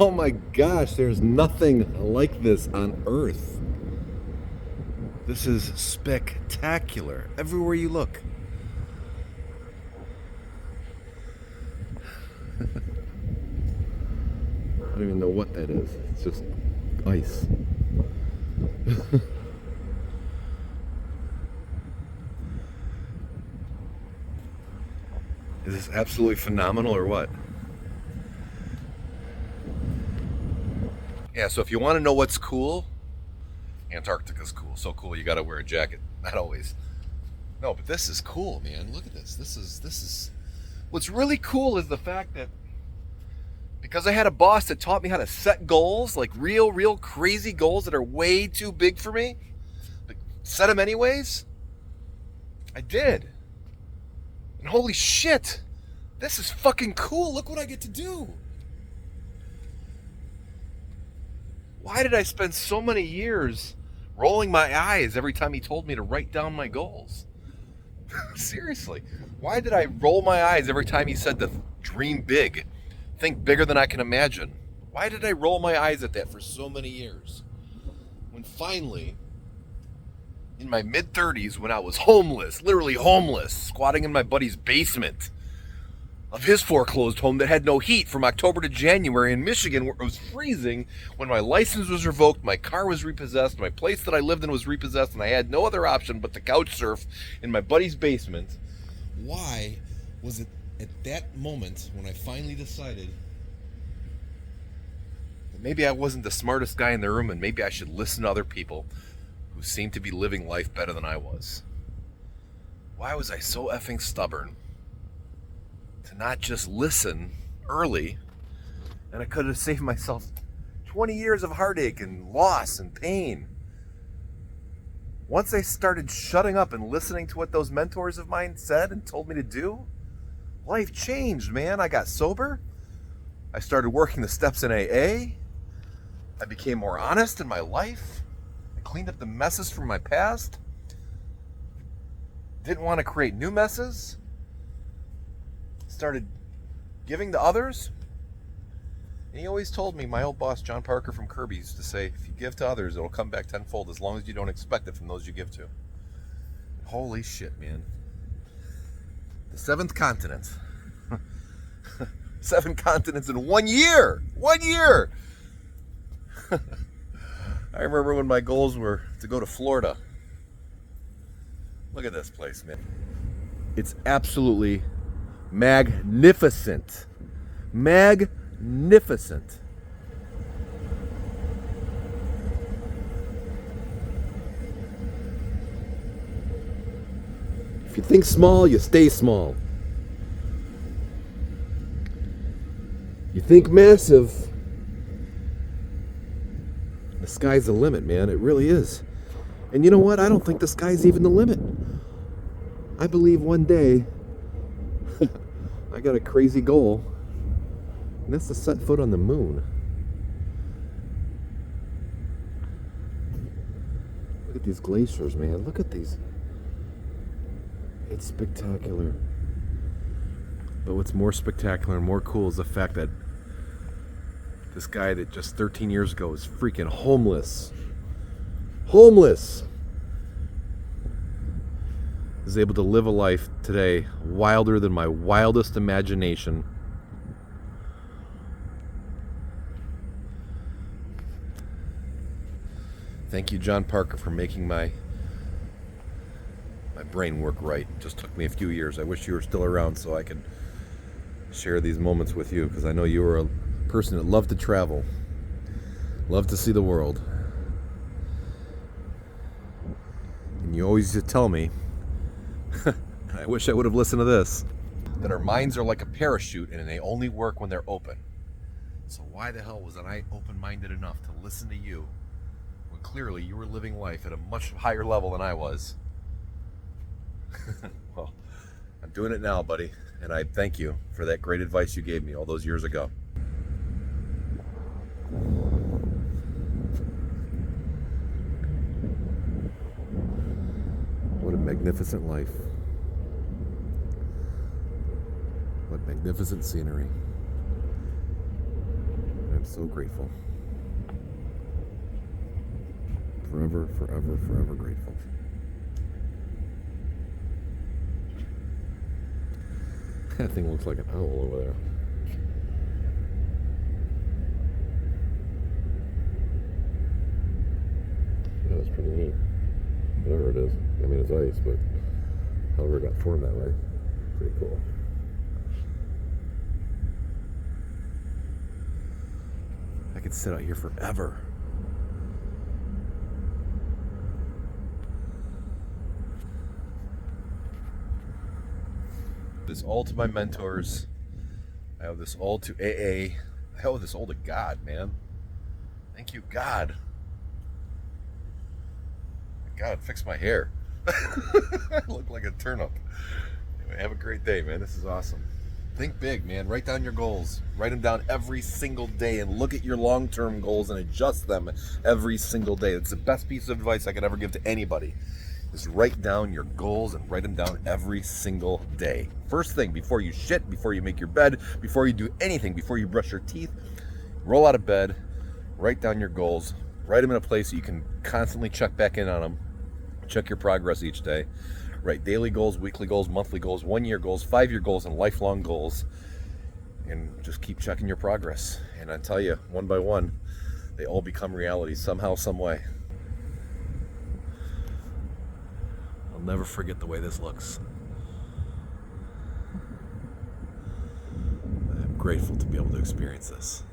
Oh my gosh, there's nothing like this on Earth. This is spectacular. Everywhere you look. I don't even know what that is. It's just ice. Is this absolutely phenomenal or what? Yeah, so if you want to know what's cool, Antarctica's cool. So cool you gotta wear a jacket. Not always. No, but this is cool, man. Look at this. This is what's really cool is the fact that because I had a boss that taught me how to set goals, like real crazy goals that are way too big for me, but set them anyways. I did. And holy shit, this is fucking cool. Look what I get to do. Why did I spend so many years rolling my eyes every time he told me to write down my goals? Seriously. Why did I roll my eyes every time he said to dream big? Think bigger than I can imagine. Why did I roll my eyes at that for so many years? When finally, in my mid 30s, when I was homeless, literally homeless, squatting in my buddy's basement of his foreclosed home that had no heat from October to January in Michigan, where it was freezing, when my license was revoked, my car was repossessed, my place that I lived in was repossessed, and I had no other option but to couch surf in my buddy's basement. Why was it at that moment when I finally decided that maybe I wasn't the smartest guy in the room and maybe I should listen to other people who seemed to be living life better than I was? Why was I so effing stubborn to not just listen early? And I could have saved myself 20 years of heartache and loss and pain. Once I started shutting up and listening to what those mentors of mine said and told me to do, life changed, man. I got sober. I started working the steps in AA. I became more honest in my life. I cleaned up the messes from my past. Didn't want to create new messes. Started giving to others. And he always told me, my old boss, John Parker from Kirby, used to say, if you give to others, it'll come back tenfold as long as you don't expect it from those you give to. Holy shit, man. The seventh continent. 7 continents in 1 year. 1 year. I remember when my goals were to go to Florida. Look at this place, man. It's absolutely magnificent. Magnificent. If you think small, you stay small. You think massive, the sky's the limit, man. It really is. And you know what? I don't think the sky's even the limit. I believe one day I got a crazy goal, and that's to set foot on the moon. Look at these glaciers, man. Look at these. It's spectacular. But what's more spectacular and more cool is the fact that this guy that just 13 years ago was freaking homeless. Homeless! Is able to live a life today wilder than my wildest imagination. Thank you, John Parker, for making my brain work right. It just took me a few years. I wish you were still around so I could share these moments with you, because I know you were a person that loved to travel, loved to see the world. And you always used to tell me, I wish I would have listened to this, that our minds are like a parachute and they only work when they're open. So why the hell wasn't I open-minded enough to listen to you when clearly you were living life at a much higher level than I was? Well, I'm doing it now, buddy, and I thank you for that great advice you gave me all those years ago. What a magnificent life. What magnificent scenery. And I'm so grateful. Forever, forever, forever grateful. That thing looks like an owl over there. Yeah, that's pretty neat. Whatever it is. I mean, it's ice, but however it got formed that way. Pretty cool. I could sit out here forever. This all to my mentors. I owe this all to AA. I owe this all to God, man. Thank you, God. God, fix my hair. I look like a turnip. Anyway, have a great day, man. This is awesome. Think big, man. Write down your goals. Write them down every single day and look at your long-term goals and adjust them every single day. It's the best piece of advice I could ever give to anybody. Just write down your goals and write them down every single day. First thing, before you shit, before you make your bed, before you do anything, before you brush your teeth, roll out of bed, write down your goals, write them in a place so you can constantly check back in on them, check your progress each day. Write daily goals, weekly goals, monthly goals, 1 year goals, 5 year goals, and lifelong goals. And just keep checking your progress. And I tell you, one by one, they all become reality somehow, some way. I'll never forget the way this looks. I'm grateful to be able to experience this.